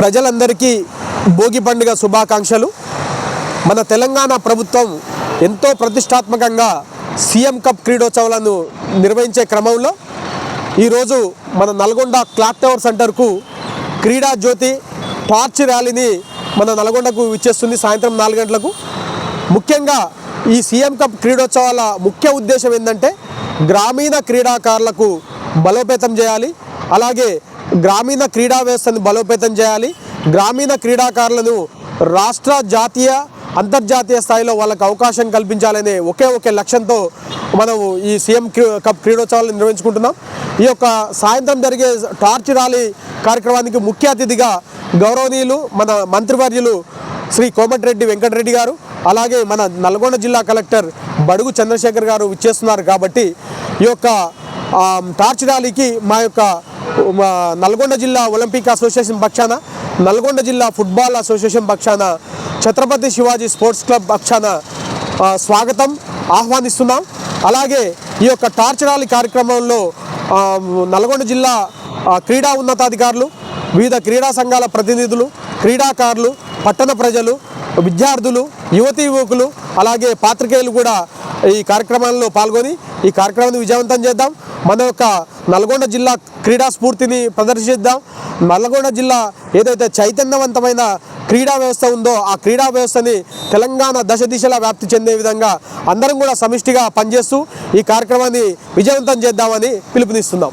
ప్రజలందరికీ భోగి పండుగ శుభాకాంక్షలు. మన తెలంగాణ ప్రభుత్వం ఎంతో ప్రతిష్టాత్మకంగా సీఎం కప్ క్రీడోత్సవాలను నిర్వహించే క్రమంలో ఈరోజు మన నల్గొండ క్లాక్ టవర్ సెంటర్కు క్రీడా జ్యోతి టార్చ్ ర్యాలీని మన నల్గొండకు విచ్చేస్తుంది సాయంత్రం 4 గంటలకు. ముఖ్యంగా ఈ సీఎం కప్ క్రీడోత్సవాల ముఖ్య ఉద్దేశం ఏంటంటే గ్రామీణ క్రీడాకారులకు బలోపేతం చేయాలి, అలాగే గ్రామీణ క్రీడా వ్యవస్థను బలోపేతం చేయాలి, గ్రామీణ క్రీడాకారులను రాష్ట్ర జాతీయ అంతర్జాతీయ స్థాయిలో వాళ్ళకు అవకాశం కల్పించాలనే ఒకే లక్ష్యంతో మనం ఈ సీఎం కప్ క్రీడోత్సవాలు నిర్వహించుకుంటున్నాం. ఈ యొక్క సాయంత్రం జరిగే టార్చ్ ర్యాలీ కార్యక్రమానికి ముఖ్య అతిథిగా గౌరవనీయులు మన మంత్రివర్యులు శ్రీ కోమటిరెడ్డి వెంకటరెడ్డి గారు, అలాగే మన నల్గొండ జిల్లా కలెక్టర్ బడుగు చంద్రశేఖర్ గారు విచ్చేస్తున్నారు. కాబట్టి ఈ యొక్క టార్చ్ ర్యాలీకి మా యొక్క నల్గొండ జిల్లా ఒలింపిక్ అసోసియేషన్ పక్షాన, నల్గొండ జిల్లా ఫుట్బాల్ అసోసియేషన్ పక్షాన, ఛత్రపతి శివాజీ స్పోర్ట్స్ క్లబ్ పక్షాన స్వాగతం ఆహ్వానిస్తున్నాం. అలాగే ఈ యొక్క టార్చ్ ర్యాలీ కార్యక్రమంలో నల్గొండ జిల్లా క్రీడా ఉన్నతాధికారులు, వివిధ క్రీడా సంఘాల ప్రతినిధులు, క్రీడాకారులు, పట్టణ ప్రజలు, విద్యార్థులు, యువతీ యువకులు, అలాగే పాత్రికేయులు కూడా ఈ కార్యక్రమాల్లో పాల్గొని ఈ కార్యక్రమాన్ని విజయవంతం చేద్దాం. మన యొక్క నల్గొండ జిల్లా క్రీడా స్ఫూర్తిని ప్రదర్శిద్దాం. నల్గొండ జిల్లా ఏదైతే చైతన్యవంతమైన క్రీడా వ్యవస్థ ఉందో ఆ క్రీడా వ్యవస్థని తెలంగాణ దశ దిశలా వ్యాప్తి చెందే విధంగా అందరం కూడా సమిష్టిగా పనిచేస్తూ ఈ కార్యక్రమాన్ని విజయవంతం చేద్దామని పిలుపునిస్తున్నాం.